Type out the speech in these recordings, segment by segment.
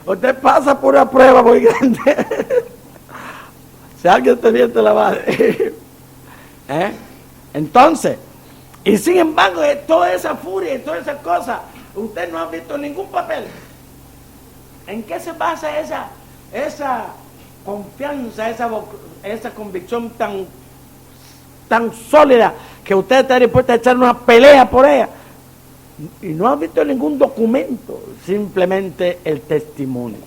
Usted pasa por una prueba muy grande. Si alguien te miente la madre. Entonces, y sin embargo, de toda esa furia y toda esa cosa, usted no ha visto ningún papel. ¿En qué se basa esa confianza, esa convicción tan sólida que usted está dispuesto a echar una pelea por ella? Y no ha visto ningún documento, simplemente el testimonio.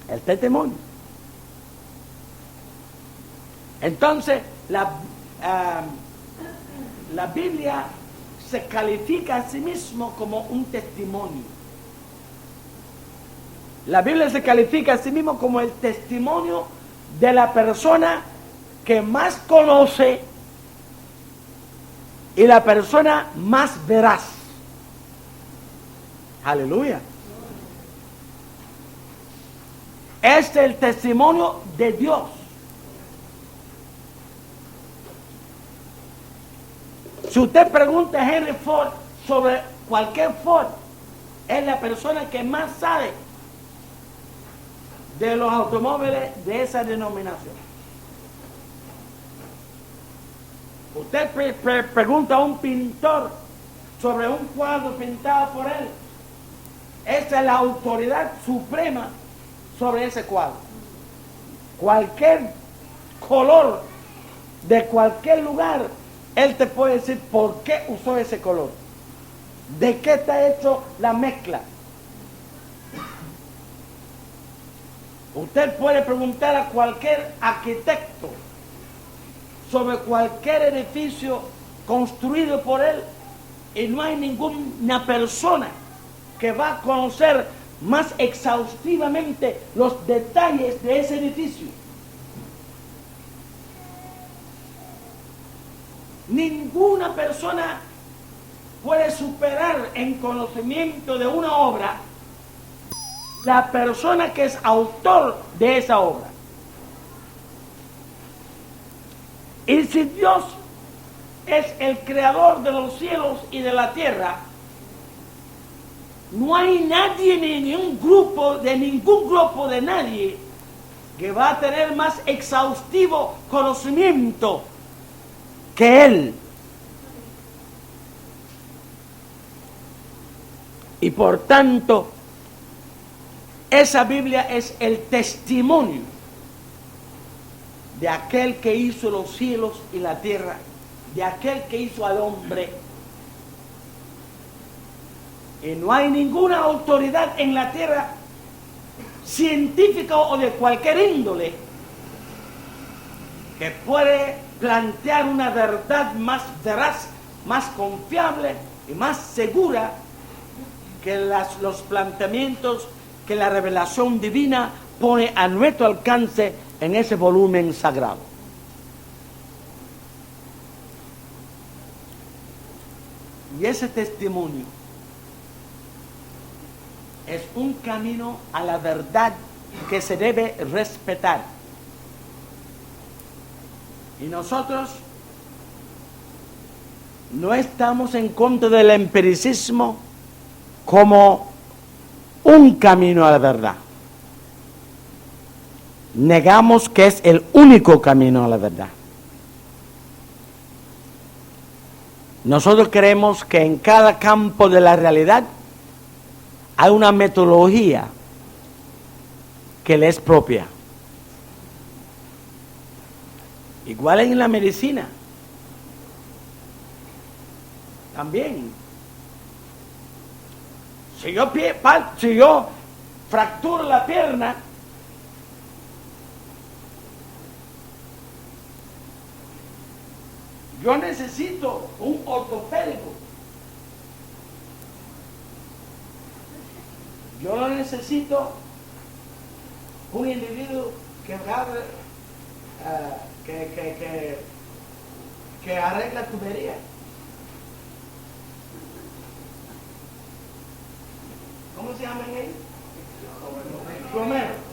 El testimonio. Entonces, la Biblia se califica a sí mismo como un testimonio. La Biblia se califica a sí mismo como el testimonio de la persona que más conoce y la persona más veraz. Aleluya. Es el testimonio de Dios. Si usted pregunta a Henry Ford sobre cualquier Ford, es la persona que más sabe de los automóviles de esa denominación. Usted pregunta a un pintor sobre un cuadro pintado por él, esa es la autoridad suprema sobre ese cuadro. Cualquier color de cualquier lugar, él te puede decir por qué usó ese color, de qué está hecho la mezcla. Usted puede preguntar a cualquier arquitecto sobre cualquier edificio construido por él y no hay ninguna persona que va a conocer más exhaustivamente los detalles de ese edificio. Ninguna persona puede superar en conocimiento de una obra la persona que es autor de esa obra. Y si Dios es el creador de los cielos y de la tierra, no hay nadie ni ningún grupo de nadie que va a tener más exhaustivo conocimiento que Él. Y por tanto, esa Biblia es el testimonio de aquel que hizo los cielos y la tierra, de aquel que hizo al hombre. Y no hay ninguna autoridad en la tierra, científica o de cualquier índole, que puede plantear una verdad más veraz, más confiable y más segura que los planteamientos que la revelación divina pone a nuestro alcance en ese volumen sagrado. Y ese testimonio es un camino a la verdad que se debe respetar. Y nosotros no estamos en contra del empiricismo como un camino a la verdad. Negamos que es el único camino a la verdad. Nosotros creemos que en cada campo de la realidad hay una metodología que le es propia. Igual en la medicina. También. Si yo fracturo la pierna, yo necesito un ortopédico. Yo no necesito un individuo que agarre, que arregla tubería. ¿Cómo se llaman ellos? Plomero.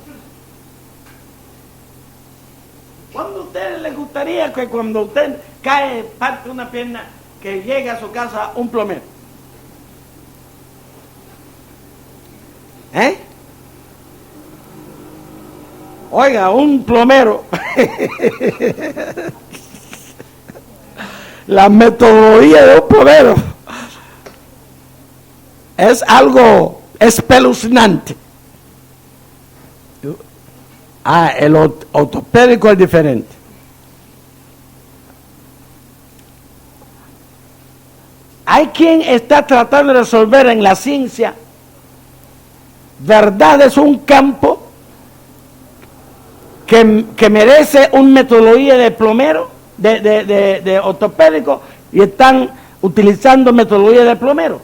¿Cuándo a ustedes les gustaría que cuando usted cae, parte una pierna, que llegue a su casa un plomero? Oiga, un plomero. La metodología de un plomero es algo espeluznante. El ortopédico es diferente. Hay quien está tratando de resolver en la ciencia verdades, un campo que merece una metodología de plomero, de ortopédico, y están utilizando metodología de plomero.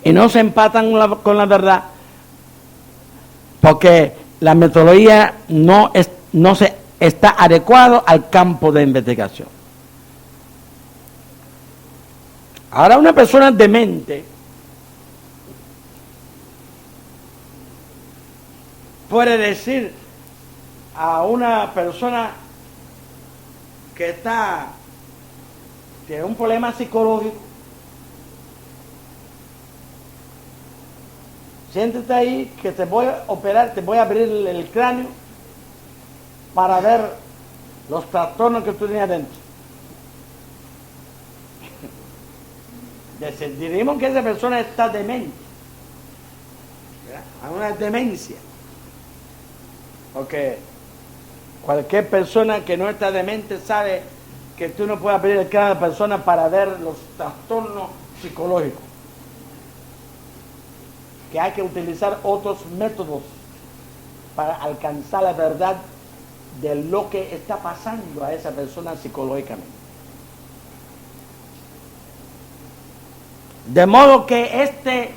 Y no se empatan con la verdad, porque la metodología no se está adecuado al campo de investigación. Ahora, una persona demente puede decir a una persona que tiene un problema psicológico: siéntate ahí que te voy a operar, te voy a abrir el cráneo para ver los trastornos que tú tienes adentro. Diríamos que esa persona está demente, hay una demencia, porque cualquier persona que no está demente sabe que tú no puedes abrir el cráneo de la persona para ver los trastornos psicológicos, que hay que utilizar otros métodos para alcanzar la verdad de lo que está pasando a esa persona psicológicamente. De modo que este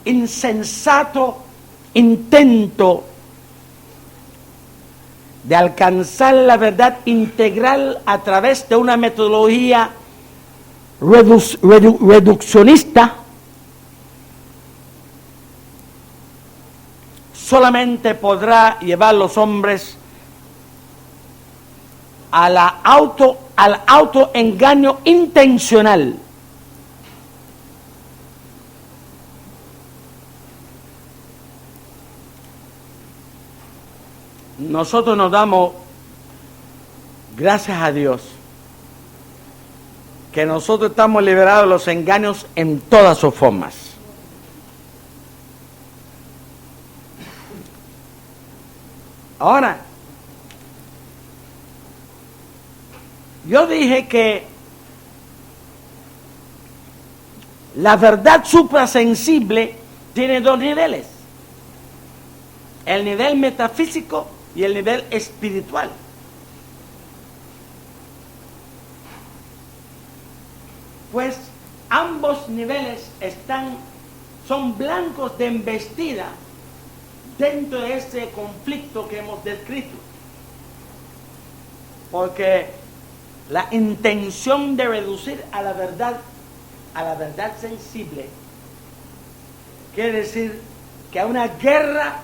insensato intento de alcanzar la verdad integral a través de una metodología reduccionista solamente podrá llevar a los hombres al autoengaño intencional. Nosotros nos damos gracias a Dios que nosotros estamos liberados de los engaños en todas sus formas. Ahora, yo dije que la verdad suprasensible tiene dos niveles: el nivel metafísico y el nivel espiritual. Pues ambos niveles son blancos de embestida dentro de ese conflicto que hemos descrito, porque la intención de reducir a la verdad sensible quiere decir que hay una guerra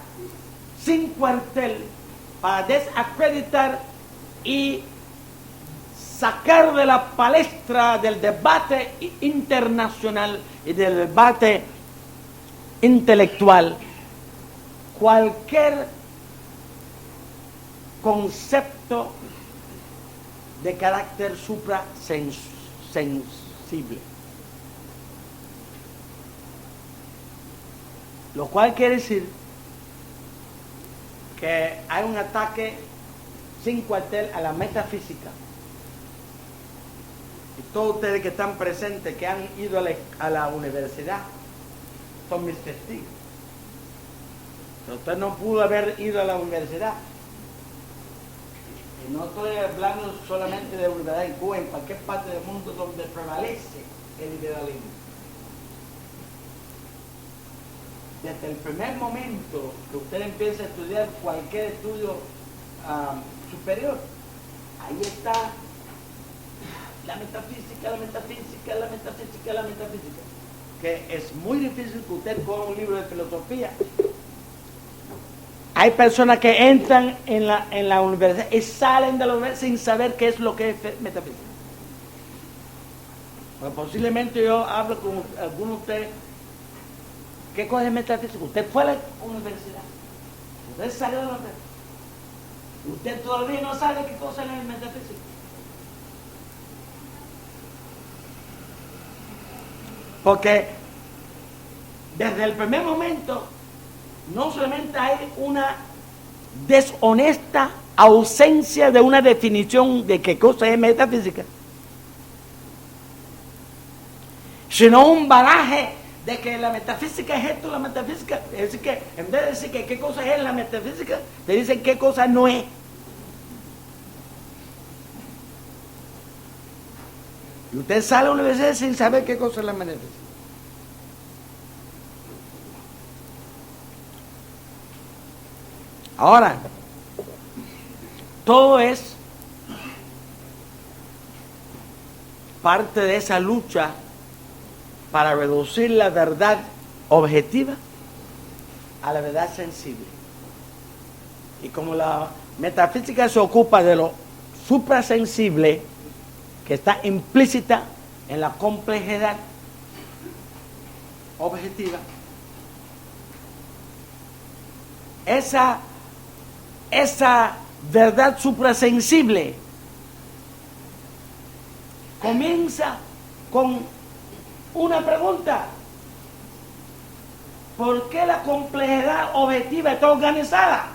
sin cuartel para desacreditar y sacar de la palestra del debate internacional y del debate intelectual cualquier concepto de carácter suprasensible. Lo cual quiere decir que hay un ataque sin cuartel a la metafísica. Y todos ustedes que están presentes, que han ido a la universidad, son mis testigos. Usted no pudo haber ido a la universidad. Y no estoy hablando solamente de la universidad en Cuba, en cualquier parte del mundo donde prevalece el liberalismo. Desde el primer momento que usted empieza a estudiar cualquier estudio superior, ahí está la metafísica, que es muy difícil que usted coja un libro de filosofía Hay personas que entran en la universidad y salen de la universidad sin saber qué es lo que es metafísica. Pues posiblemente yo hablo con algunos de ustedes. ¿Qué cosa es metafísica? Usted fue a la universidad. Usted salió de la universidad. Usted todavía no sabe qué cosa es metafísica. Porque desde el primer momento no solamente hay una deshonesta ausencia de una definición de qué cosa es metafísica, sino un baraje de que la metafísica es esto, la metafísica. Es decir, que en vez de decir que qué cosa es la metafísica, te dicen qué cosa no es. Y usted sale a la universidad sin saber qué cosa es la metafísica. Ahora, todo es parte de esa lucha para reducir la verdad objetiva a la verdad sensible. Y como la metafísica se ocupa de lo suprasensible, que está implícita en la complejidad objetiva, esa verdad suprasensible comienza con una pregunta: ¿por qué la complejidad objetiva está organizada?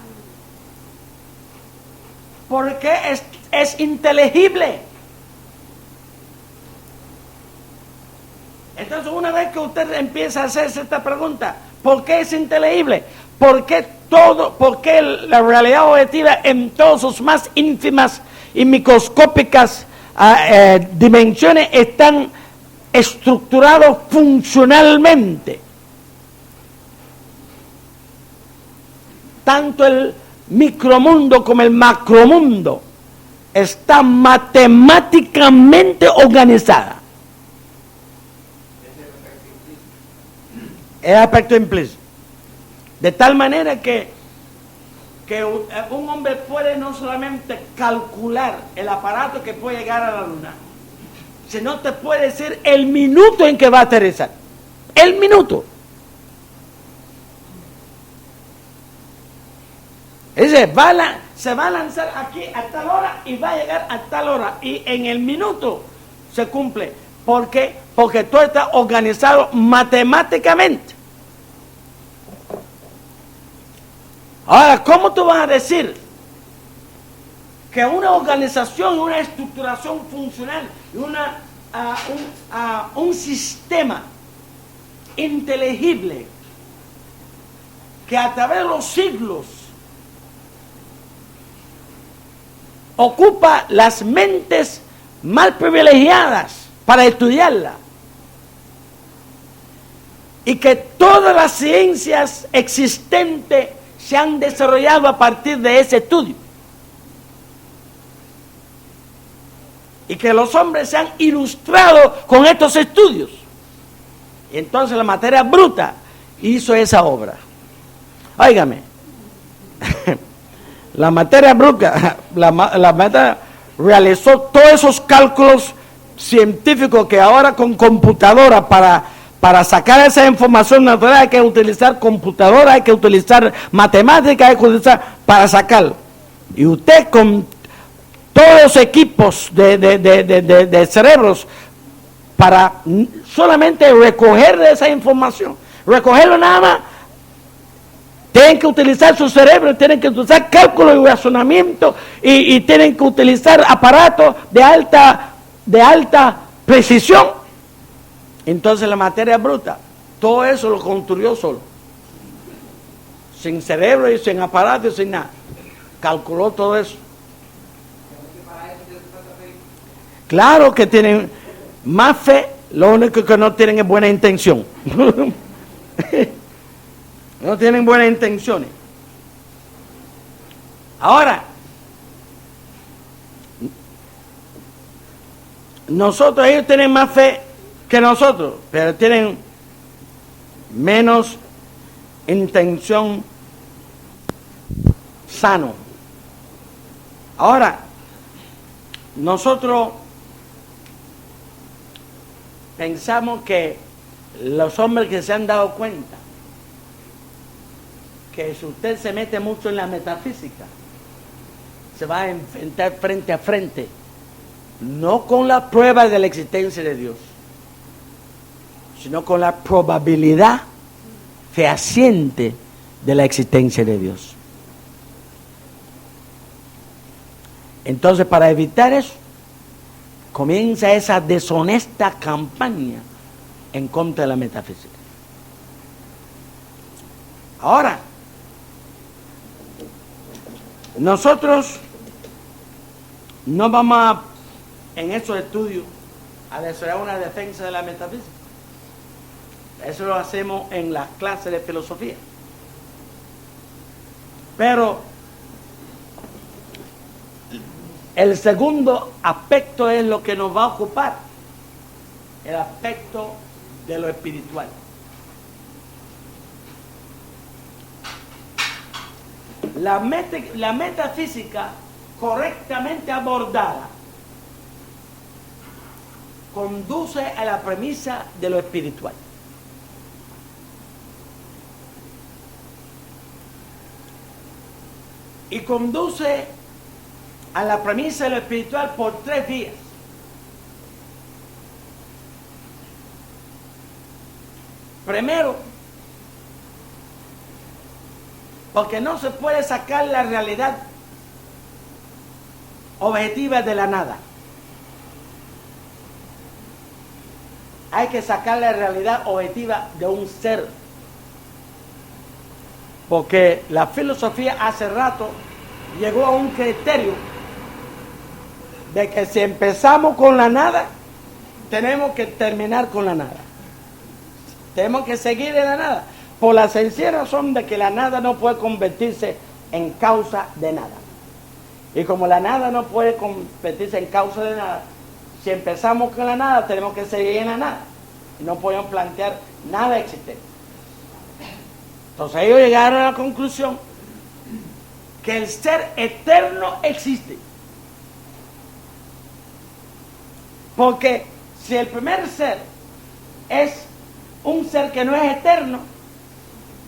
¿Por qué es inteligible? Entonces, una vez que usted empieza a hacerse esta pregunta, ¿por qué es inteligible? ¿Por qué la realidad objetiva en todas sus más ínfimas y microscópicas dimensiones están estructurados funcionalmente? Tanto el micromundo como el macromundo está matemáticamente organizada. Es aspecto implícito. De tal manera que un hombre puede no solamente calcular el aparato que puede llegar a la luna, sino te puede decir el minuto en que va a aterrizar. El minuto. Dice, se va a lanzar aquí a tal hora y va a llegar a tal hora. Y en el minuto se cumple. ¿Por qué? Porque todo está organizado matemáticamente. Ahora, ¿cómo tú vas a decir que una organización, una estructuración funcional, un sistema inteligible que a través de los siglos ocupa las mentes mal privilegiadas para estudiarla, y que todas las ciencias existentes se han desarrollado a partir de ese estudio, y que los hombres se han ilustrado con estos estudios? Y entonces la materia bruta hizo esa obra. Óigame, la materia bruta, la materia realizó todos esos cálculos científicos que ahora con computadora para sacar esa información natural hay que utilizar computadora, hay que utilizar matemáticas, hay que utilizar para sacarlo. Y usted con todos los equipos de cerebros para solamente recoger esa información, recogerlo nada más, tienen que utilizar su cerebro, tienen que utilizar cálculo y razonamiento, y tienen que utilizar aparatos de alta precisión. Entonces la materia bruta, todo eso lo construyó solo, sin cerebro y sin aparato y sin nada. Calculó todo eso. Claro que tienen más fe, lo único que no tienen es buena intención. No tienen buenas intenciones. Ahora, ellos tienen más fe que nosotros, pero tienen menos intención sano. Ahora, nosotros pensamos que los hombres que se han dado cuenta que si usted se mete mucho en la metafísica, se va a enfrentar frente a frente, no con la prueba de la existencia de Dios, sino con la probabilidad fehaciente de la existencia de Dios. Entonces, para evitar eso, comienza esa deshonesta campaña en contra de la metafísica. Ahora, nosotros no vamos en estos estudios a desarrollar una defensa de la metafísica. Eso lo hacemos en las clases de filosofía. Pero el segundo aspecto es lo que nos va a ocupar, el aspecto de lo espiritual. La metafísica correctamente abordada conduce a la premisa de lo espiritual. Y conduce a la premisa de lo espiritual por 3 vías. Primero, porque no se puede sacar la realidad objetiva de la nada. Hay que sacar la realidad objetiva de un ser. Porque la filosofía hace rato llegó a un criterio de que si empezamos con la nada, tenemos que terminar con la nada. Tenemos que seguir en la nada. Por la sencilla razón de que la nada no puede convertirse en causa de nada. Y como la nada no puede convertirse en causa de nada, si empezamos con la nada, tenemos que seguir en la nada. Y no podemos plantear nada existente. Entonces ellos llegaron a la conclusión que el ser eterno existe. Porque si el primer ser es un ser que no es eterno,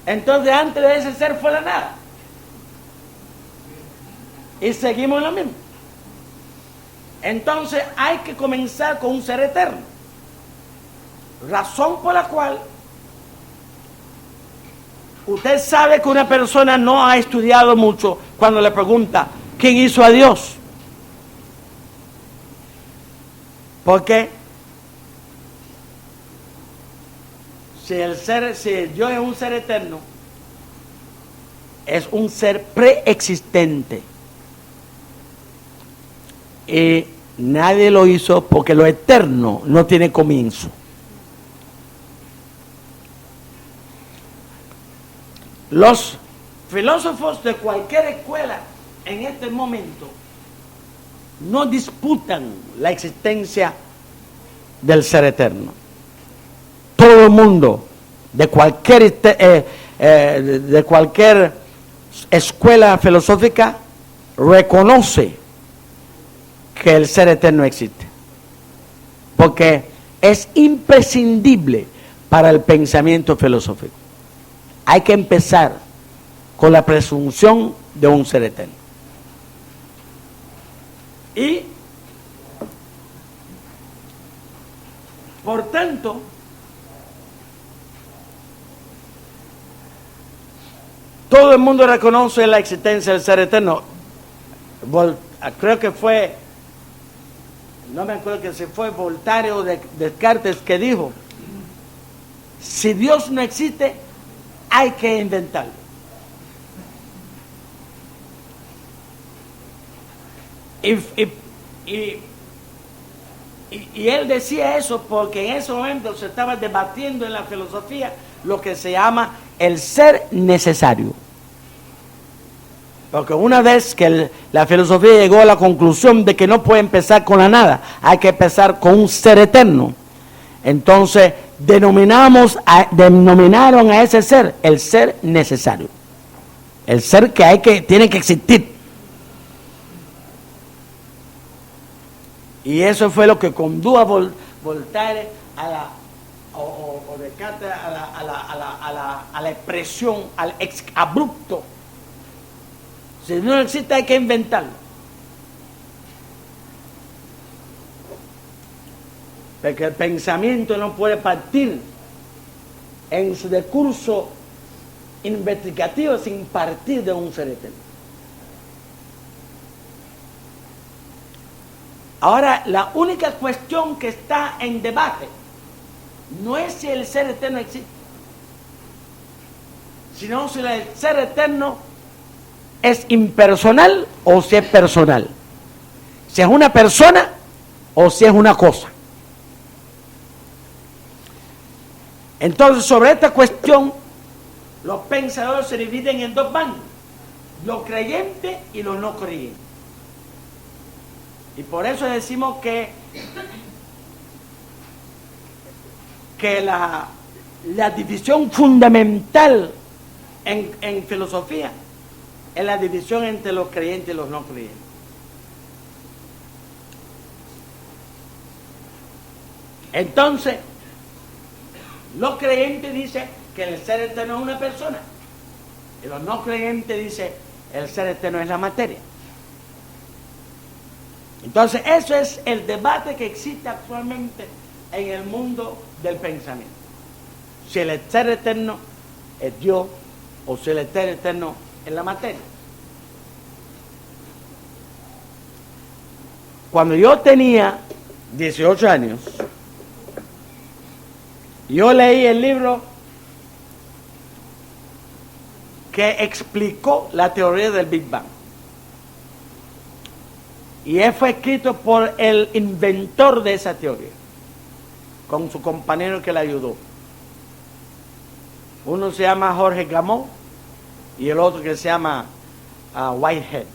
entonces antes de ese ser fue la nada. Y seguimos lo mismo. Entonces hay que comenzar con un ser eterno. Razón por la cual usted sabe que una persona no ha estudiado mucho cuando le pregunta ¿quién hizo a Dios? Porque si Dios es un ser eterno, es un ser preexistente. Y nadie lo hizo porque lo eterno no tiene comienzo. Los filósofos de cualquier escuela en este momento no disputan la existencia del ser eterno. Todo el mundo de cualquier escuela filosófica reconoce que el ser eterno existe, porque es imprescindible para el pensamiento filosófico. Hay que empezar con la presunción de un ser eterno. Y, por tanto, todo el mundo reconoce la existencia del ser eterno. Creo que fue, no me acuerdo que si fue Voltaire o Descartes que dijo, si Dios no existe, hay que inventarlo. Y él decía eso porque en ese momento se estaba debatiendo en la filosofía lo que se llama el ser necesario. Porque una vez que la filosofía llegó a la conclusión de que no puede empezar con la nada, hay que empezar con un ser eterno, entonces denominaron a ese ser el ser necesario. el ser que tiene que existir. Y eso fue lo que condujo a Voltaire o Descartes a la expresión, al ex abrupto. Si no existe, hay que inventarlo. Porque el pensamiento no puede partir en su discurso investigativo sin partir de un ser eterno. Ahora, la única cuestión que está en debate no es si el ser eterno existe, sino si el ser eterno es impersonal o si es personal, si es una persona o si es una cosa. Entonces, sobre esta cuestión, los pensadores se dividen en dos bandos, los creyentes y los no creyentes. Y por eso decimos que la división fundamental en filosofía es la división entre los creyentes y los no creyentes. Entonces, los creyentes dicen que el ser eterno es una persona, y los no creyentes dicen que el ser eterno es la materia. Entonces, eso es el debate que existe actualmente en el mundo del pensamiento. Si el ser eterno es Dios o si el ser eterno es la materia. Cuando yo tenía 18 años, yo leí el libro que explicó la teoría del Big Bang. Y él fue escrito por el inventor de esa teoría, con su compañero que le ayudó. Uno se llama Jorge Gamow y el otro que se llama Whitehead.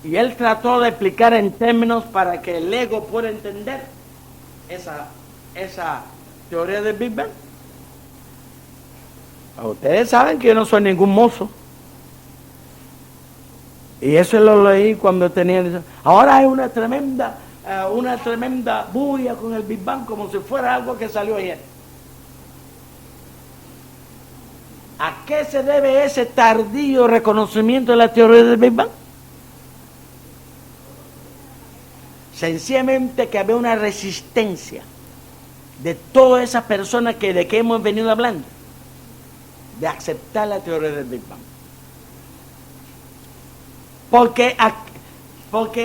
Y él trató de explicar en términos para que el ego pueda entender esa teoría del Big Bang. Ustedes saben que yo no soy ningún mozo. Y eso lo leí cuando tenía... Ahora hay una tremenda bulla con el Big Bang, como si fuera algo que salió ayer. ¿A qué se debe ese tardío reconocimiento de la teoría del Big Bang? Sencillamente que había una resistencia de todas esas personas de que hemos venido hablando, de aceptar la teoría del Big Bang. Porque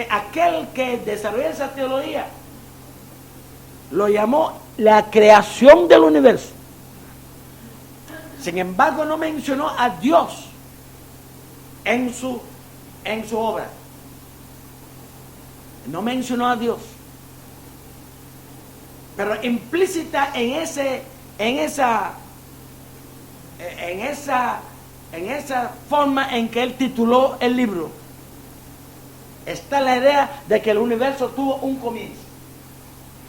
aquel que desarrolló esa teoría lo llamó la creación del universo. Sin embargo, no mencionó a Dios en su obra. No mencionó a Dios. Pero implícita en esa forma en que él tituló el libro, está la idea de que el universo tuvo un comienzo,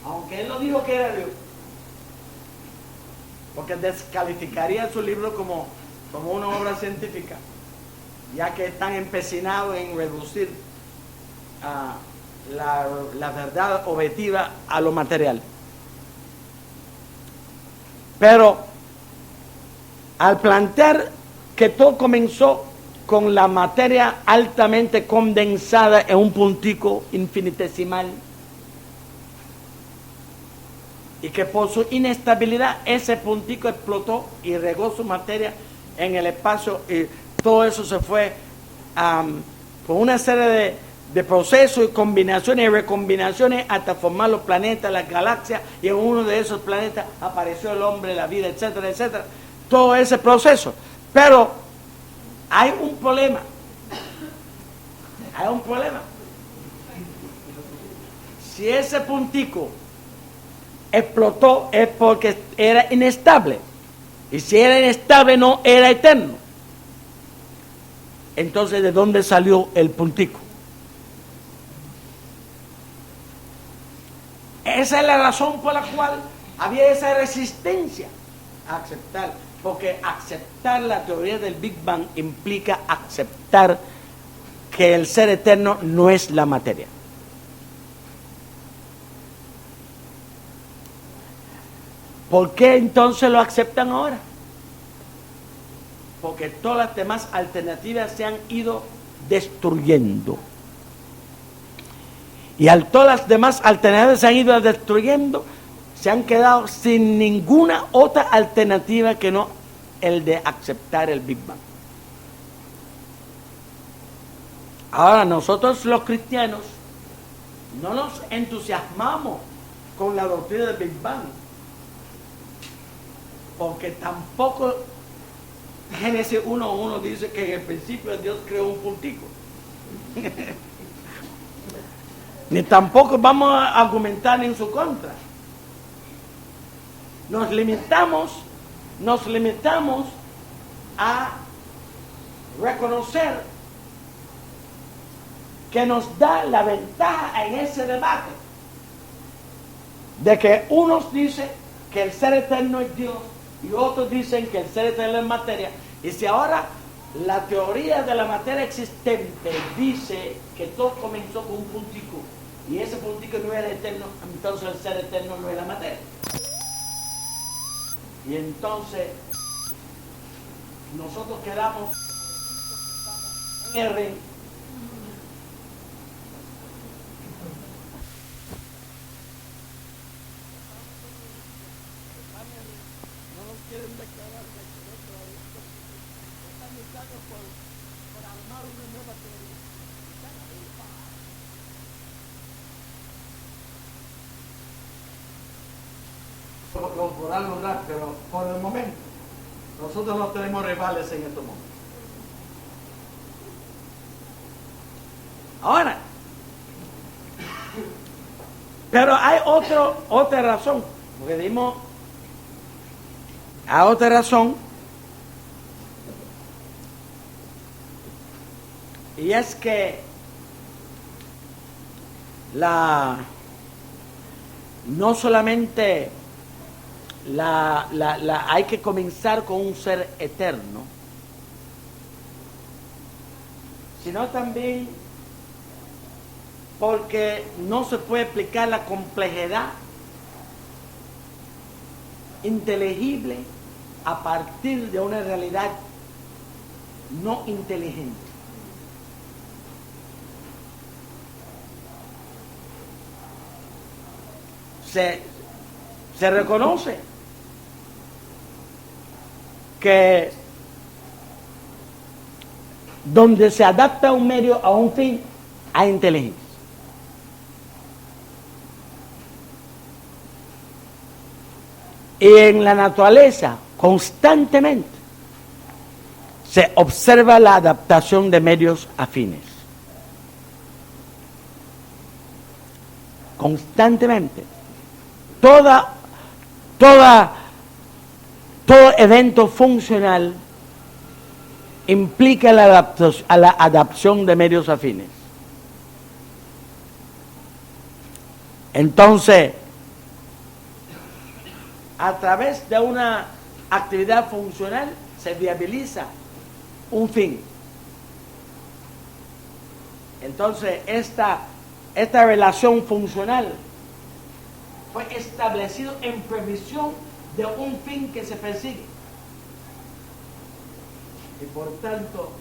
aunque él no dijo que era Dios, porque descalificaría su libro como una obra científica, ya que están empecinados en reducir la verdad objetiva a lo material. Pero al plantear que todo comenzó con la materia altamente condensada en un puntico infinitesimal, y que por su inestabilidad ese puntico explotó y regó su materia en el espacio, y todo eso se fue por una serie de procesos y combinaciones y recombinaciones hasta formar los planetas, las galaxias, y en uno de esos planetas apareció el hombre, la vida, etcétera, etcétera. Todo ese proceso. Pero hay un problema. Si ese puntico explotó es porque era inestable. Y si era inestable no era eterno. Entonces, ¿de dónde salió el puntico? Esa es la razón por la cual había esa resistencia Aceptar, porque aceptar la teoría del Big Bang implica aceptar que el ser eterno no es la materia. ¿Por qué entonces lo aceptan ahora? Porque todas las demás alternativas se han ido destruyendo. Y al todas las demás alternativas se han ido destruyendo, se han quedado sin ninguna otra alternativa que no el de aceptar el Big Bang. Ahora nosotros los cristianos no nos entusiasmamos con la doctrina del Big Bang, porque tampoco Génesis 1:1 dice que en el principio Dios creó un puntico. Ni tampoco vamos a argumentar en su contra. Nos limitamos a reconocer que nos da la ventaja en ese debate de que unos dicen que el ser eterno es Dios y otros dicen que el ser eterno es materia. Y si ahora la teoría de la materia existente dice que todo comenzó con un puntico y ese puntico no era eterno, entonces el ser eterno no es la materia. Y entonces nosotros quedamos en el ring. Lo podrán lograr, pero por el momento nosotros no tenemos rivales en estos momentos. Ahora, pero hay otra razón, porque dimos a otra razón, y es que no solamente hay que comenzar con un ser eterno, sino también porque no se puede explicar la complejidad inteligible a partir de una realidad no inteligente. Se reconoce que donde se adapta un medio a un fin, hay inteligencia. Y en la naturaleza, constantemente, se observa la adaptación de medios afines. Constantemente. Todo evento funcional implica la adaptación de medios afines. Entonces, a través de una actividad funcional se viabiliza un fin. Entonces, esta relación funcional fue establecido en previsión de un fin que se persigue. Y por tanto,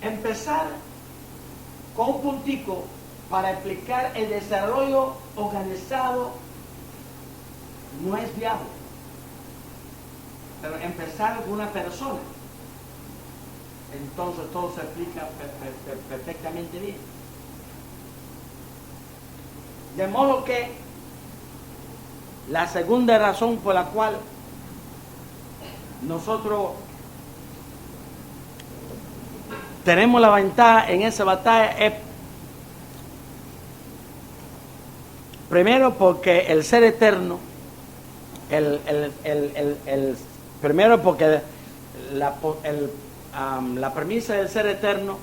empezar con un puntico para explicar el desarrollo organizado no es viable. Pero empezar con una persona, entonces todo se explica perfectamente bien. De modo que la segunda razón por la cual nosotros tenemos la ventaja en esa batalla es primero porque el ser eterno, primero porque la premisa del ser eterno,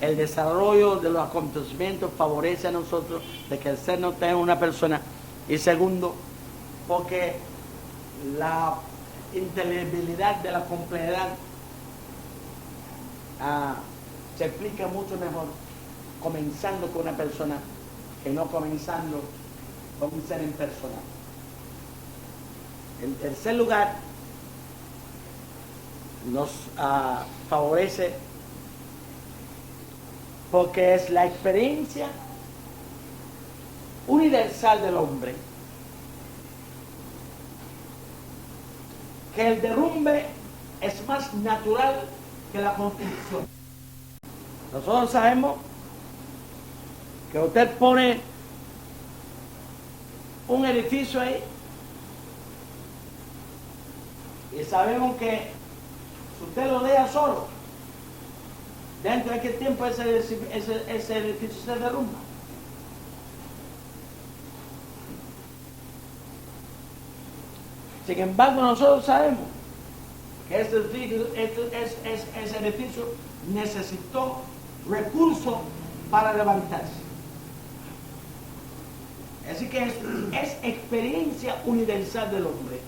el desarrollo de los acontecimientos favorece a nosotros de que el ser no tenga una persona. Y segundo, porque la inteligibilidad de la complejidad se explica mucho mejor comenzando con una persona que no comenzando con un ser impersonal. En tercer lugar, nos favorece porque es la experiencia universal del hombre que el derrumbe es más natural que la construcción. Nosotros sabemos que usted pone un edificio ahí y sabemos que si usted lo deja solo, dentro de qué tiempo ese edificio se derrumba. Sin embargo, nosotros sabemos que ese edificio necesitó recursos para levantarse. Así que es experiencia universal del hombre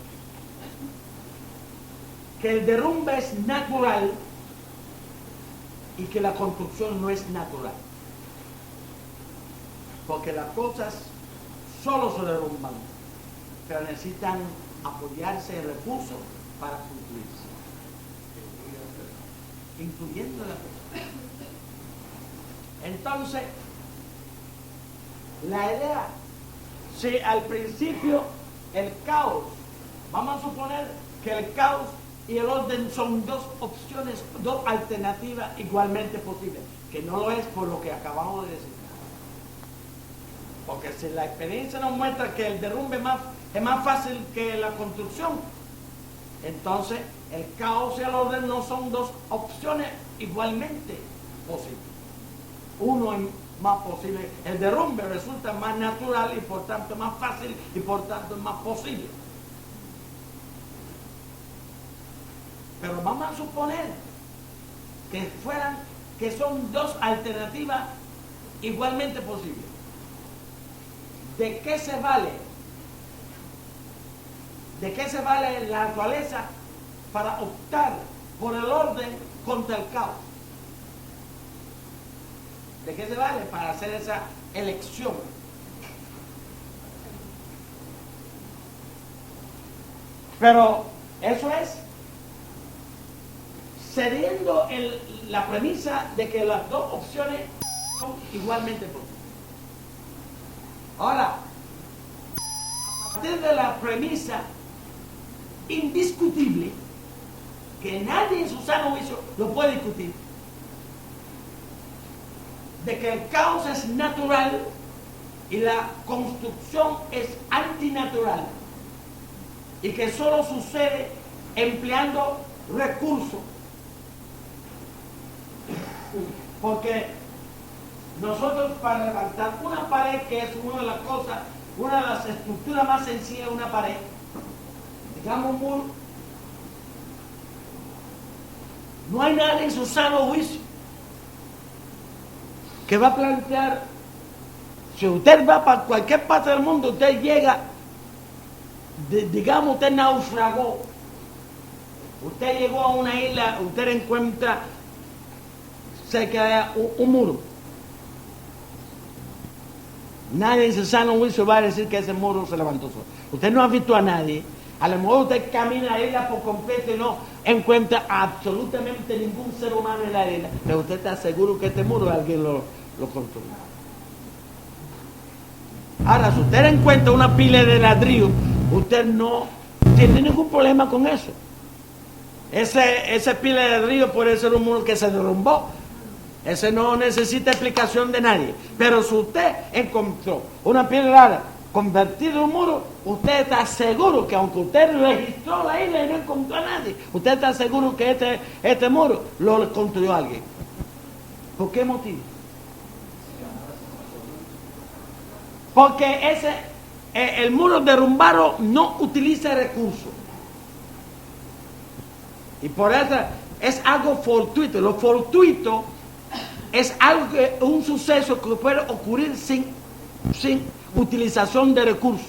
que el derrumbe es natural y que la construcción no es natural. Porque las cosas solo se derrumban, pero necesitan apoyarse en recursos para construirse, incluyendo la persona. Entonces, la idea, si al principio el caos, vamos a suponer que el caos y el orden son dos opciones, dos alternativas igualmente posibles, que no lo es por lo que acabamos de decir. Porque si la experiencia nos muestra que el derrumbe es más fácil que la construcción, entonces el caos y el orden no son dos opciones igualmente posibles. Uno es más posible, el derrumbe resulta más natural y por tanto más fácil y por tanto más posible. Pero vamos a suponer que son dos alternativas igualmente posibles. ¿De qué se vale? ¿De qué se vale la naturaleza para optar por el orden contra el caos? ¿De qué se vale para hacer esa elección? Pero eso es cediendo la premisa de que las dos opciones son igualmente posibles. Ahora, a partir de la premisa indiscutible, que nadie en su sano juicio lo puede discutir, de que el caos es natural y la construcción es antinatural, y que solo sucede empleando recursos. Porque nosotros para levantar una pared, que es una de las estructuras más sencillas de una pared, digamos un muro, no hay nadie en su sano juicio que va a plantear, si usted va para cualquier parte del mundo, usted llega, digamos usted naufragó, usted llegó a una isla, usted encuentra cerca de un muro. Nadie en su sano juicio va a decir que ese muro se levantó solo. Usted no ha visto a nadie. A lo mejor usted camina la isla por completo y no encuentra absolutamente ningún ser humano en la isla, pero usted está seguro que este muro alguien lo construyó. Ahora, si usted encuentra una pila de ladrillo, usted no tiene ningún problema con eso. Ese pila de ladrillo puede ser un muro que se derrumbó. Ese no necesita explicación de nadie. Pero si usted encontró una piedra convertida en un muro, usted está seguro que aunque usted registró la isla y no encontró a nadie, usted está seguro que este muro lo construyó alguien. ¿Por qué motivo? Porque el muro derrumbado no utiliza recursos. Y por eso es algo fortuito. Lo fortuito es un suceso que puede ocurrir sin utilización de recursos.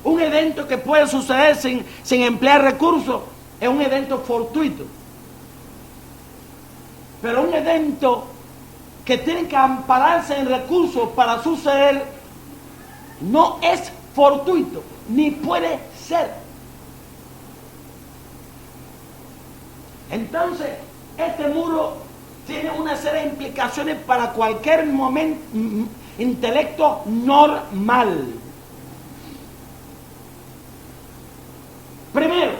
Un evento que puede suceder sin emplear recursos es un evento fortuito. Pero un evento que tiene que ampararse en recursos para suceder no es fortuito, ni puede ser. Entonces, este muro tiene una serie de implicaciones para cualquier intelecto normal. Primero,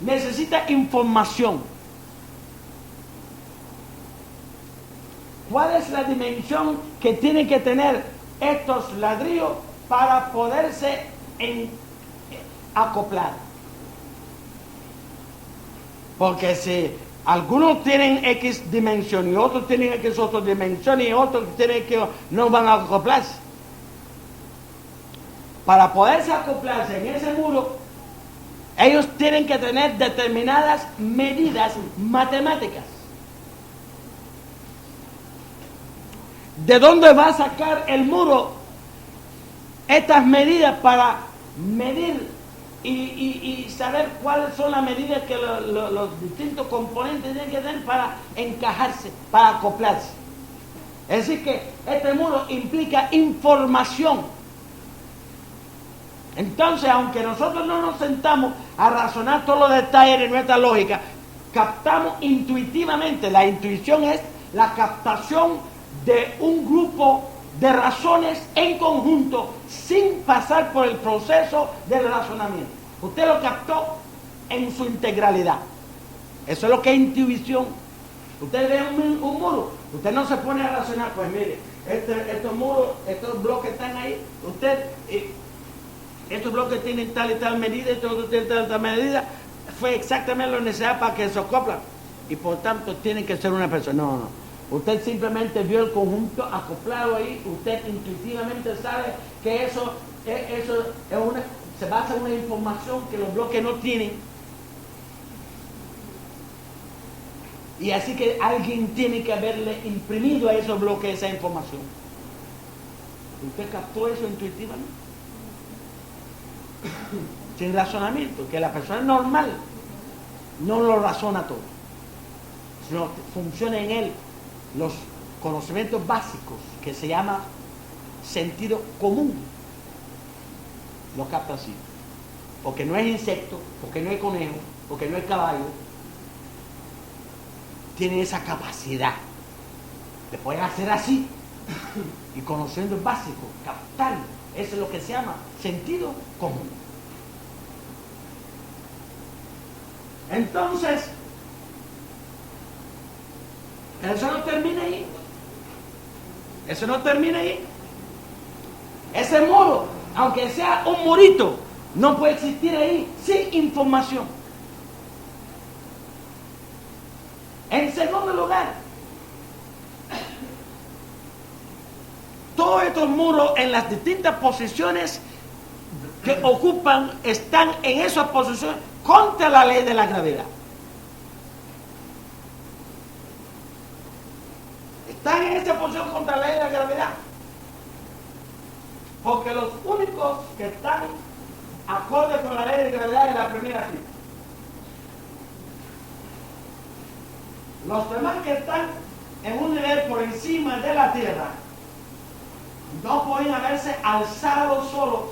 necesita información. ¿Cuál es la dimensión que tienen que tener estos ladrillos para poderse acoplar? Porque si algunos tienen X dimensión y otros tienen X otra dimensión y otros tienen que no van a acoplarse. Para poderse acoplarse en ese muro, ellos tienen que tener determinadas medidas matemáticas. ¿De dónde va a sacar el muro estas medidas para medir y saber cuáles son las medidas que los distintos componentes tienen que tener para encajarse, para acoplarse? Es decir que este muro implica información. Entonces, aunque nosotros no nos sentamos a razonar todos los detalles de nuestra lógica, captamos intuitivamente. La intuición es la captación de un grupo de razones en conjunto sin pasar por el proceso del razonamiento. Usted lo captó en su integralidad. Eso es lo que es intuición. Usted ve un muro, usted no se pone a razonar, pues mire, estos muros, estos bloques están ahí, estos bloques tienen tal y tal medida, estos otros tienen tal y tal medida, fue exactamente lo necesario para que se acoplan, y por tanto tienen que ser una persona. No. Usted simplemente vio el conjunto acoplado ahí, usted intuitivamente sabe que eso se basa en una información que los bloques no tienen. Y así que alguien tiene que haberle imprimido a esos bloques esa información. ¿Usted captó eso intuitivamente? Sin razonamiento, que la persona normal no lo razona todo, sino funciona en él los conocimientos básicos que se llama sentido común. Lo capta así, porque no es insecto, porque no es conejo, porque no es caballo. Tiene esa capacidad de poder hacer así y conociendo el básico, captarlo. Eso es lo que se llama sentido común. Entonces, eso no termina ahí. Eso no termina ahí. Ese muro, aunque sea un murito, no puede existir ahí sin información. En segundo lugar, todos estos muros en las distintas posiciones que ocupan están en esas posiciones contra la ley de la gravedad. Están en esa posición contra la ley de la gravedad. Porque los únicos que están acorde con la ley de gravedad es la primera fila. Los demás que están en un nivel por encima de la tierra no pueden haberse alzado solo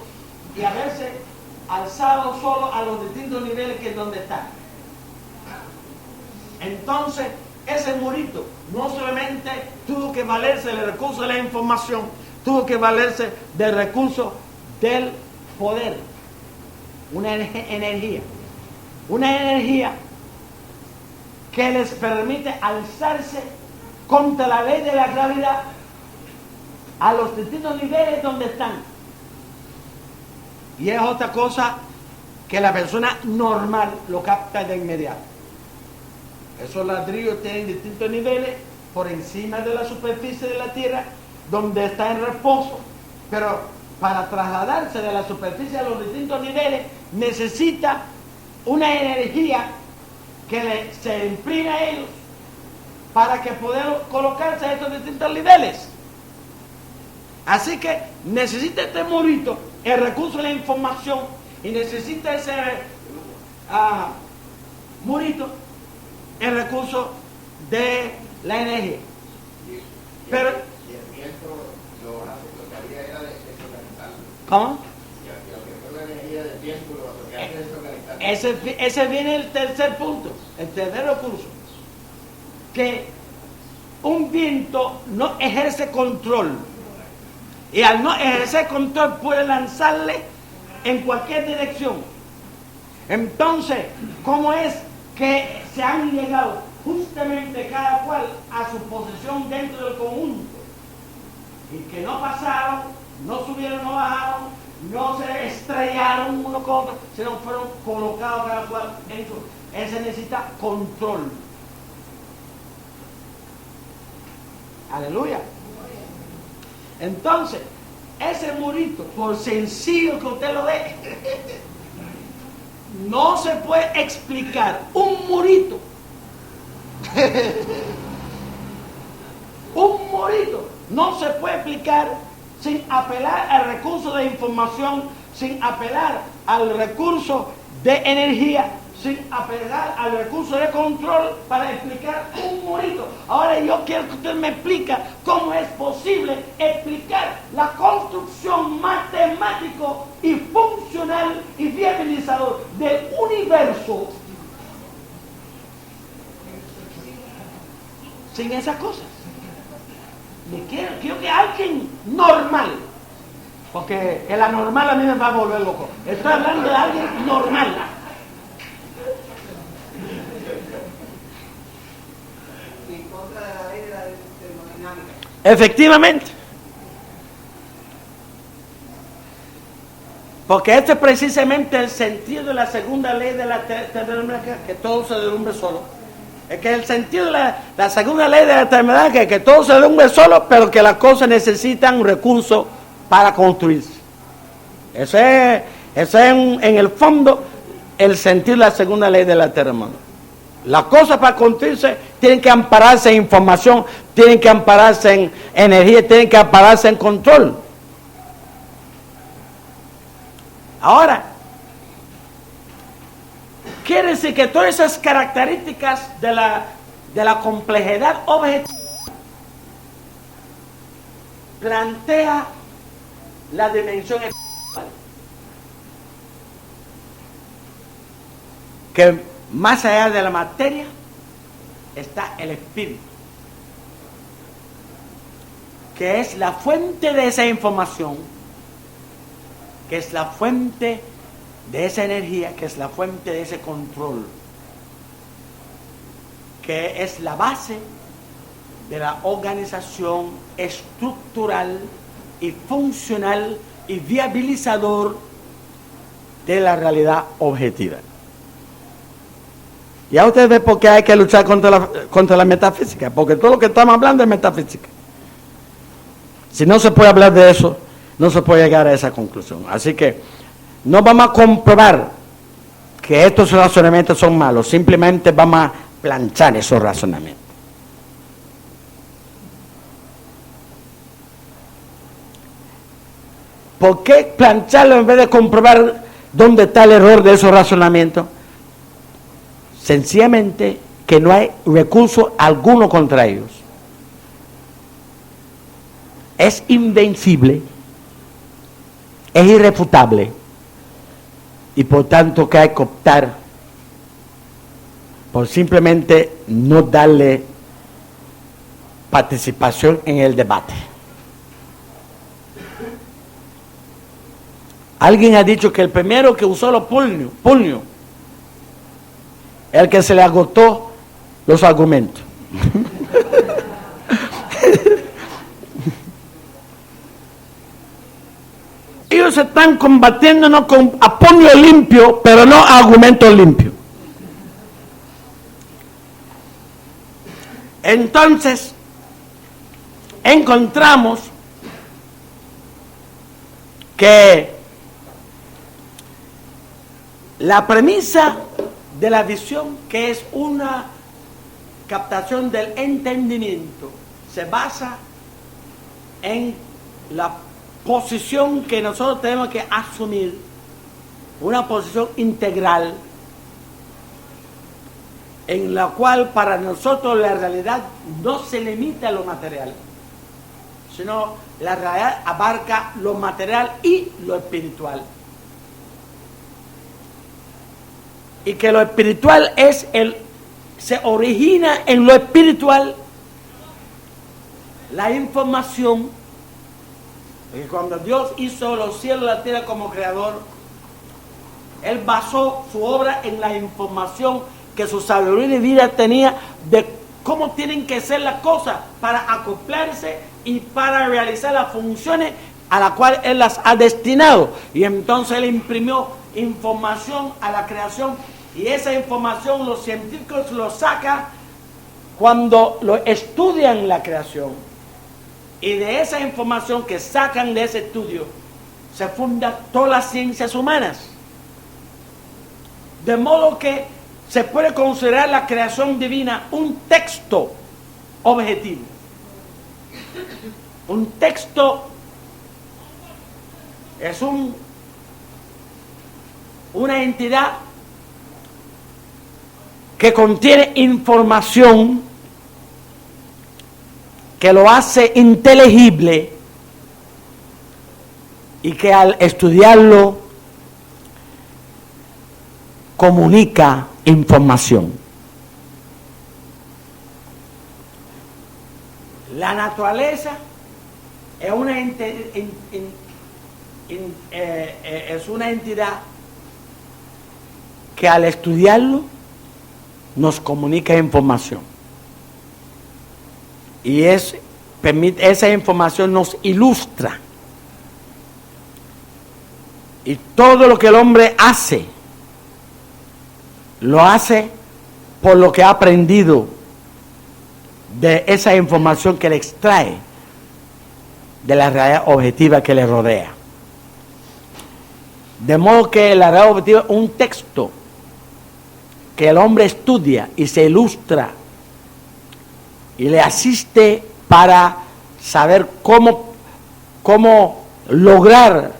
y haberse alzado solo a los distintos niveles que es donde están. Entonces, ese murito no solamente tuvo que valerse del recurso de la información, tuvo que valerse del recurso del poder, una energía que les permite alzarse contra la ley de la gravedad a los distintos niveles donde están. Y es otra cosa que la persona normal lo capta de inmediato. Esos ladrillos tienen distintos niveles por encima de la superficie de la tierra, donde está en reposo, pero para trasladarse de la superficie a los distintos niveles necesita una energía que se imprime a ellos para que puedan colocarse a estos distintos niveles. Así que necesita este murito el recurso de la información y necesita ese murito, el recurso de la energía. Pero, y el viento lo que haría era desorganizarlo. ¿cómo? Y lo que fue la energía del viento lo que hace es desorganizarlo. Ese viene el tercer punto, el tercer recurso. Que un viento no ejerce control. Y al no ejercer control puede lanzarle en cualquier dirección. Entonces, ¿cómo es que se han llegado justamente cada cual a su posición dentro del conjunto? Y que no pasaron, no subieron, no bajaron, no se estrellaron uno con otro, sino fueron colocados cada cual en su... Ese necesita control. Aleluya. Entonces, ese murito, por sencillo que usted lo ve, no se puede explicar un murito. Un murito no se puede explicar sin apelar al recurso de información, sin apelar al recurso de energía, sin apelar al recurso de control para explicar un murito. Ahora yo quiero que usted me explique cómo es posible explicar la construcción matemático y funcional y viabilizador del universo sin esas cosas. Quiero que alguien normal, porque el anormal a mí me va a volver loco. Estoy hablando de alguien normal. En contra de la ley de la termodinámica. Efectivamente. Porque este es precisamente el sentido de la segunda ley de la termodinámica, que todo se derrumbe solo. Es que el sentido de la segunda ley de la termodinámica es que todo se derrumbe solo, pero que las cosas necesitan un recurso para construirse. Ese es en el fondo el sentido de la segunda ley de la termodinámica. Las cosas para construirse tienen que ampararse en información, tienen que ampararse en energía, tienen que ampararse en control. Ahora, quiere decir que todas esas características de la complejidad objetiva plantea la dimensión espiritual. Que más allá de la materia está el espíritu, que es la fuente de esa información, que es la fuente de esa energía, que es la fuente de ese control, que es la base de la organización estructural y funcional y viabilizador de la realidad objetiva. Ya ustedes ven por qué hay que luchar contra la metafísica, porque todo lo que estamos hablando es metafísica. Si no se puede hablar de eso, no se puede llegar a esa conclusión. Así que no vamos a comprobar que estos razonamientos son malos, simplemente vamos a planchar esos razonamientos. ¿Por qué plancharlo en vez de comprobar dónde está el error de esos razonamientos? Sencillamente que no hay recurso alguno contra ellos. Es invencible, es irrefutable, y por tanto que hay que optar por simplemente no darle participación en el debate. Alguien ha dicho que el primero que usó los puños, el que se le agotó los argumentos. Ellos están combatiéndonos a puño limpio, pero no a argumentos limpios. Entonces, encontramos que la premisa de la visión, que es una captación del entendimiento, se basa en la posición que nosotros tenemos que asumir, una posición integral, en la cual para nosotros la realidad no se limita a lo material, sino la realidad abarca lo material y lo espiritual. Y que lo espiritual se origina en lo espiritual, la información. Y cuando Dios hizo los cielos y la tierra como creador, Él basó su obra en la información que su sabiduría divina tenía de cómo tienen que ser las cosas para acoplarse y para realizar las funciones a las cuales Él las ha destinado. Y entonces Él imprimió información a la creación, y esa información los científicos lo sacan cuando lo estudian la creación. Y de esa información que sacan de ese estudio se fundan todas las ciencias humanas. De modo que se puede considerar la creación divina un texto objetivo. Un texto es una entidad que contiene información que lo hace inteligible y que al estudiarlo comunica información. La naturaleza es una entidad que al estudiarlo nos comunica información. Y esa información nos ilustra. Y todo lo que el hombre hace, lo hace por lo que ha aprendido de esa información que le extrae de la realidad objetiva que le rodea. De modo que la realidad objetiva es un texto que el hombre estudia y se ilustra y le asiste para saber cómo lograr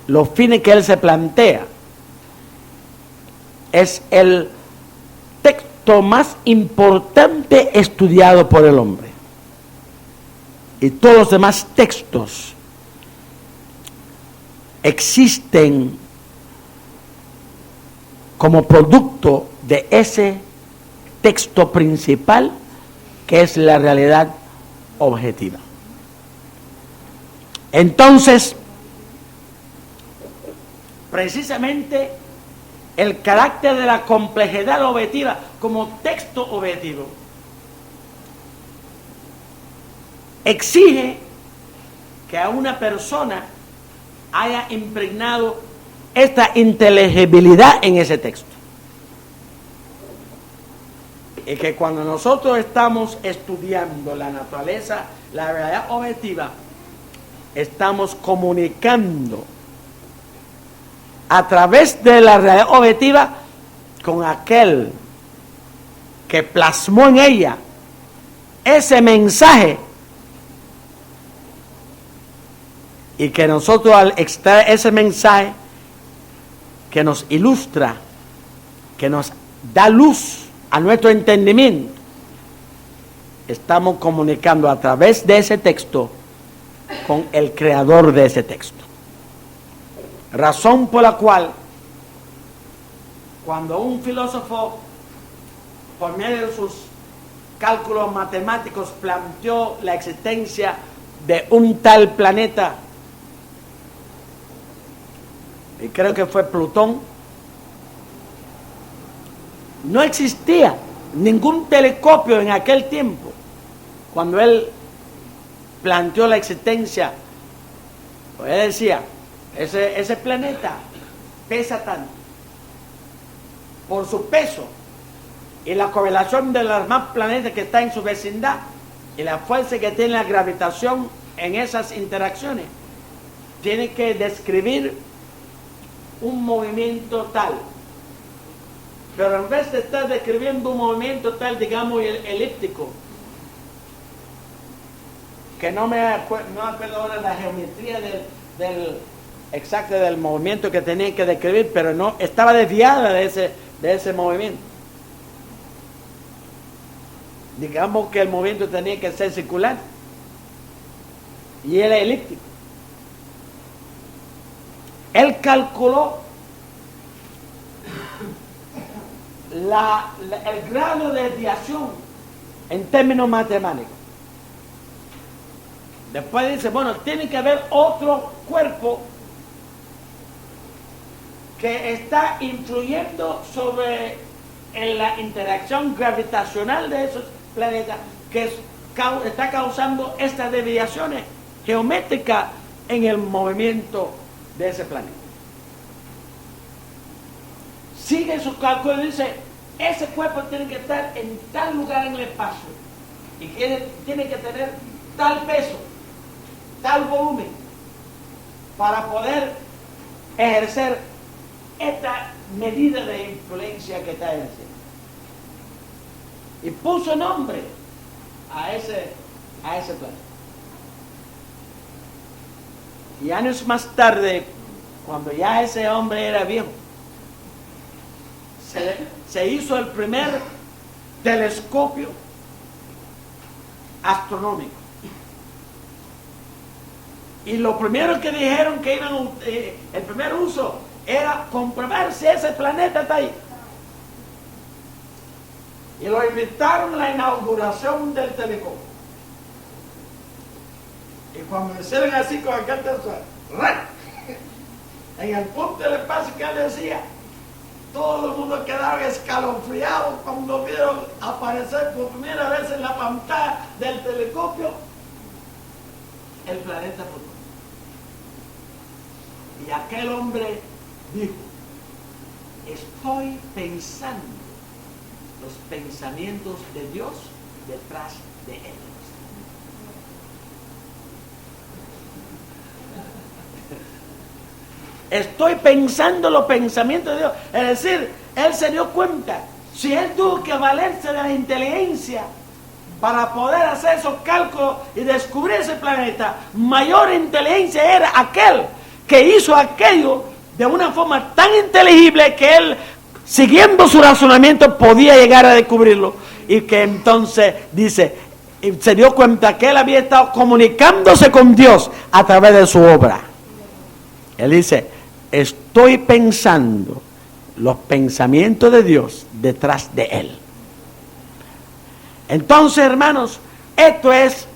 los fines que él se plantea. Es el texto más importante estudiado por el hombre. Y todos los demás textos existen como producto de ese texto principal, que es la realidad objetiva. Entonces, precisamente el carácter de la complejidad objetiva como texto objetivo exige que a una persona haya impregnado esta inteligibilidad en ese texto. Y que cuando nosotros estamos estudiando la naturaleza, la realidad objetiva, estamos comunicando a través de la realidad objetiva con aquel que plasmó en ella ese mensaje, y que nosotros al extraer ese mensaje que nos ilustra, que nos da luz a nuestro entendimiento, estamos comunicando a través de ese texto con el creador de ese texto. Razón por la cual, cuando un filósofo, por medio de sus cálculos matemáticos, planteó la existencia de un tal planeta, y creo que fue Plutón, no existía ningún telescopio en aquel tiempo cuando él planteó la existencia. Pues él decía, ese planeta pesa tanto. Por su peso y la correlación de los demás planetas que están en su vecindad y la fuerza que tiene la gravitación en esas interacciones, tiene que describir un movimiento tal. Pero en vez de estar describiendo un movimiento tal, digamos, elíptico, que no me acuerdo ahora la geometría exacta del movimiento que tenía que describir, pero no estaba desviada de ese movimiento. Digamos que el movimiento tenía que ser circular y era elíptico. Él calculó el grado de desviación en términos matemáticos. Después dice, bueno, tiene que haber otro cuerpo que está influyendo sobre la interacción gravitacional de esos planetas, que está causando estas desviaciones geométricas en el movimiento de ese planeta. Sigue sus cálculos y dice, ese cuerpo tiene que estar en tal lugar en el espacio y tiene que tener tal peso, tal volumen, para poder ejercer esta medida de influencia que está ejerciendo. Y puso nombre a ese planeta. Y años más tarde, cuando ya ese hombre era viejo, se hizo el primer telescopio astronómico. Y lo primero que dijeron que iban, el primer uso era comprobar si ese planeta está ahí. Y lo invitaron a la inauguración del telescopio. Y cuando hicieron así con aquel telescopio, en el punto del espacio que él decía, todo el mundo quedaba escalofriado cuando vieron aparecer por primera vez en la pantalla del telescopio el planeta Plutón. Y aquel hombre dijo, estoy pensando los pensamientos de Dios detrás de él. Estoy pensando los pensamientos de Dios. Es decir, él se dio cuenta, si él tuvo que valerse de la inteligencia para poder hacer esos cálculos y descubrir ese planeta, mayor inteligencia era aquel que hizo aquello de una forma tan inteligible que él, siguiendo su razonamiento, podía llegar a descubrirlo. Y que entonces dice, se dio cuenta que él había estado comunicándose con Dios a través de su obra. Él dice, estoy pensando los pensamientos de Dios detrás de él. Entonces, hermanos, esto es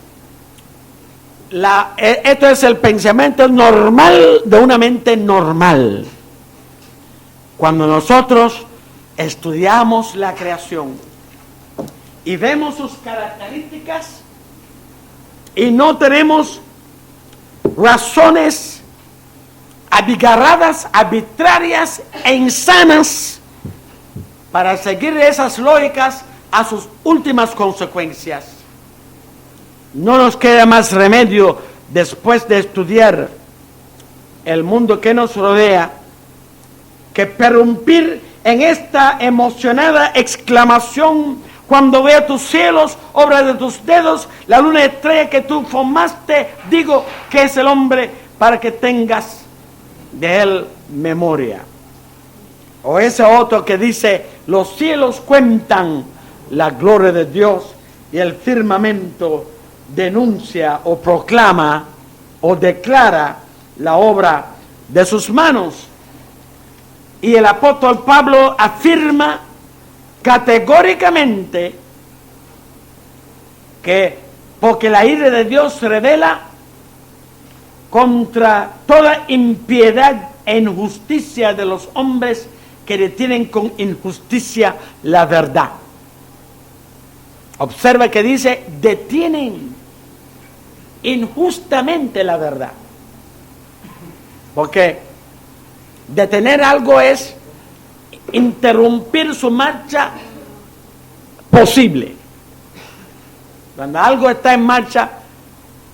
el pensamiento normal de una mente normal. Cuando nosotros estudiamos la creación y vemos sus características y no tenemos razones abigarradas, arbitrarias e insanas para seguir esas lógicas a sus últimas consecuencias, no nos queda más remedio, después de estudiar el mundo que nos rodea, que prorrumpir en esta emocionada exclamación cuando vea tus cielos, obra de tus dedos, la luna estrella que tú formaste, digo que es el hombre para que tengas de él memoria. O ese otro que dice, los cielos cuentan la gloria de Dios y el firmamento denuncia o proclama o declara la obra de sus manos. Y el apóstol Pablo afirma categóricamente que porque la ira de Dios se revela contra toda impiedad e injusticia de los hombres que detienen con injusticia la verdad. Observa que dice, detienen injustamente la verdad. Porque detener algo es interrumpir su marcha posible. Cuando algo está en marcha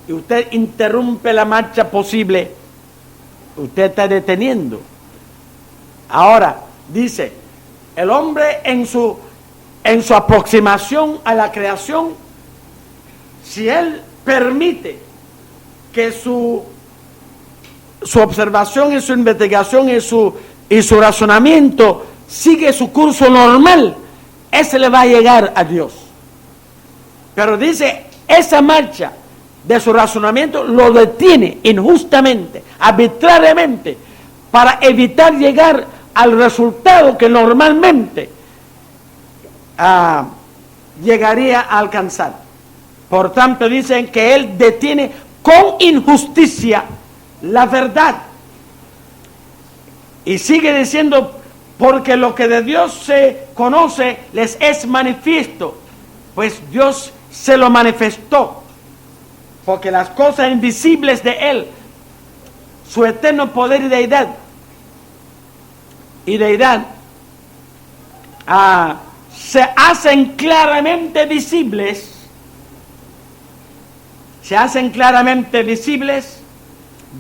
y usted interrumpe la marcha posible, usted está deteniendo. Ahora, dice, el hombre en su aproximación a la creación, si él permite que su observación y su investigación y su razonamiento sigue su curso normal, ese le va a llegar a Dios. Pero dice, esa marcha de su razonamiento lo detiene injustamente, arbitrariamente, para evitar llegar al resultado que normalmente llegaría a alcanzar. Por tanto, dicen que él detiene con injusticia la verdad. Y sigue diciendo, porque lo que de Dios se conoce les es manifiesto, pues Dios se lo manifestó, porque las cosas invisibles de él, su eterno poder y deidad, se hacen claramente visibles,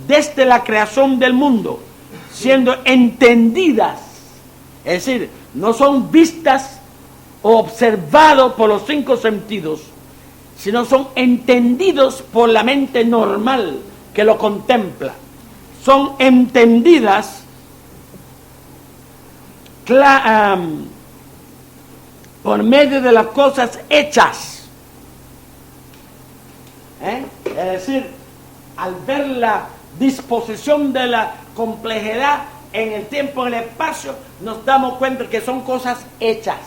desde la creación del mundo, siendo entendidas, es decir, no son vistas o observados por los 5 sentidos, sino son entendidos por la mente normal que lo contempla. Son entendidas por medio de las cosas hechas. Es decir, al ver la disposición de la complejidad en el tiempo y en el espacio, nos damos cuenta que son cosas hechas.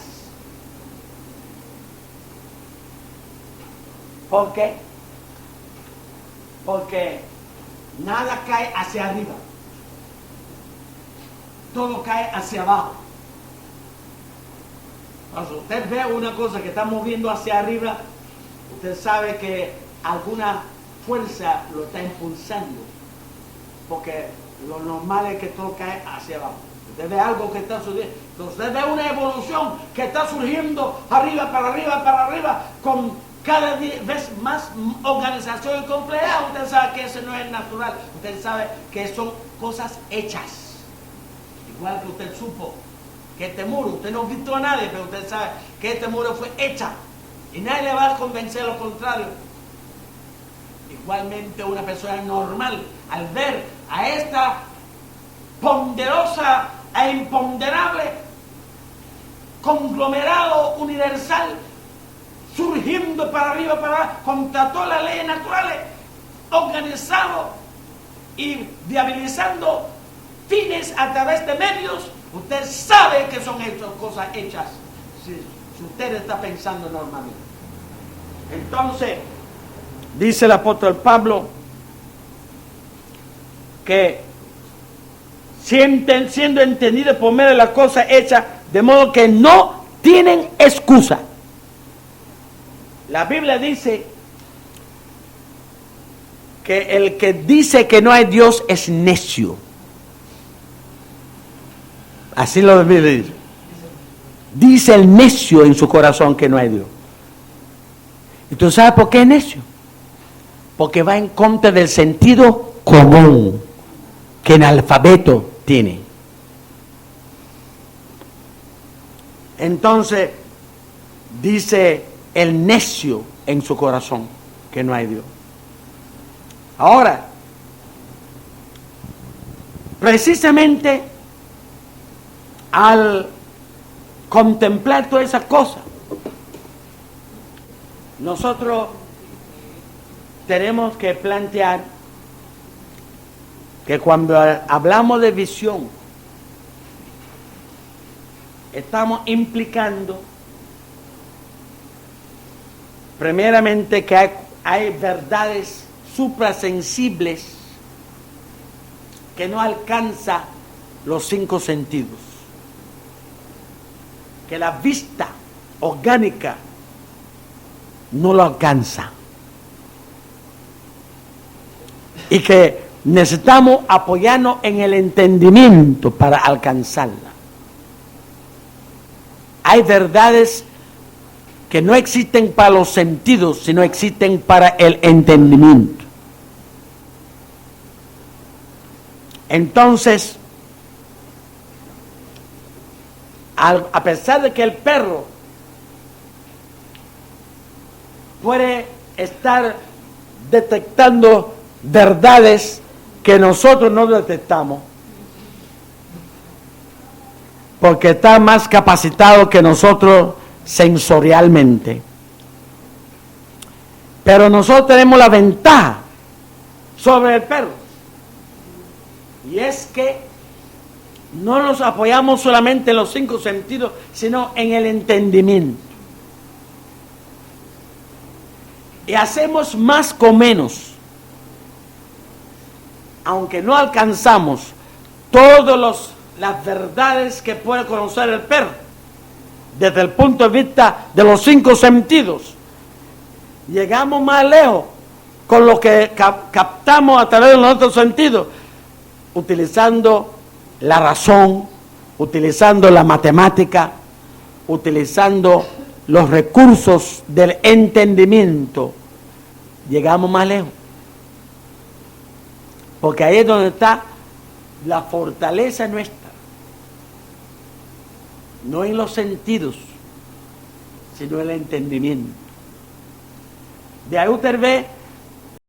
¿Por qué? Porque nada cae hacia arriba, todo cae hacia abajo. Cuando usted ve una cosa que está moviendo hacia arriba, usted sabe que alguna fuerza lo está impulsando, porque lo normal es que todo cae hacia abajo. Usted ve algo que está subiendo, usted ve una evolución que está surgiendo arriba, para arriba, con cada vez más organización y complejidad. Usted sabe que eso no es natural, usted sabe que son cosas hechas. Igual que usted supo que este muro, usted no ha visto a nadie, pero usted sabe que este muro fue hecha y nadie le va a convencer lo contrario. Igualmente una persona normal, al ver a esta ponderosa e imponderable conglomerado universal surgiendo para arriba, para abajo, contra todas las leyes naturales, organizado y viabilizando fines a través de medios, usted sabe que son cosas hechas si usted está pensando normalmente. Entonces, dice el apóstol Pablo que siendo entendidos por medio de las cosas hechas, de modo que no tienen excusa. La Biblia dice que el que dice que no hay Dios es necio. Así lo Biblia dice. Dice el necio en su corazón que no hay Dios. ¿Y tú sabes por qué es necio? Porque va en contra del sentido común que el alfabeto tiene. Entonces, dice el necio en su corazón que no hay Dios. Ahora, precisamente al contemplar todas esas cosas, nosotros tenemos que plantear que cuando hablamos de visión, estamos implicando primeramente que hay verdades suprasensibles que no alcanza los 5 sentidos, que la vista orgánica no lo alcanza, y que necesitamos apoyarnos en el entendimiento para alcanzarla. Hay verdades que no existen para los sentidos, sino existen para el entendimiento. Entonces, a pesar de que el perro puede estar detectando verdades que nosotros no detectamos, porque está más capacitado que nosotros sensorialmente. Pero nosotros tenemos la ventaja sobre el perro, y es que no nos apoyamos solamente en los 5 sentidos, sino en el entendimiento. Y hacemos más con menos, aunque no alcanzamos todas las verdades que puede conocer el perro desde el punto de vista de los 5 sentidos. Llegamos más lejos con lo que captamos a través de los otros sentidos, utilizando la razón, utilizando la matemática, utilizando los recursos del entendimiento. Llegamos más lejos, porque ahí es donde está la fortaleza nuestra, no en los sentidos, sino en el entendimiento. De ahí usted ve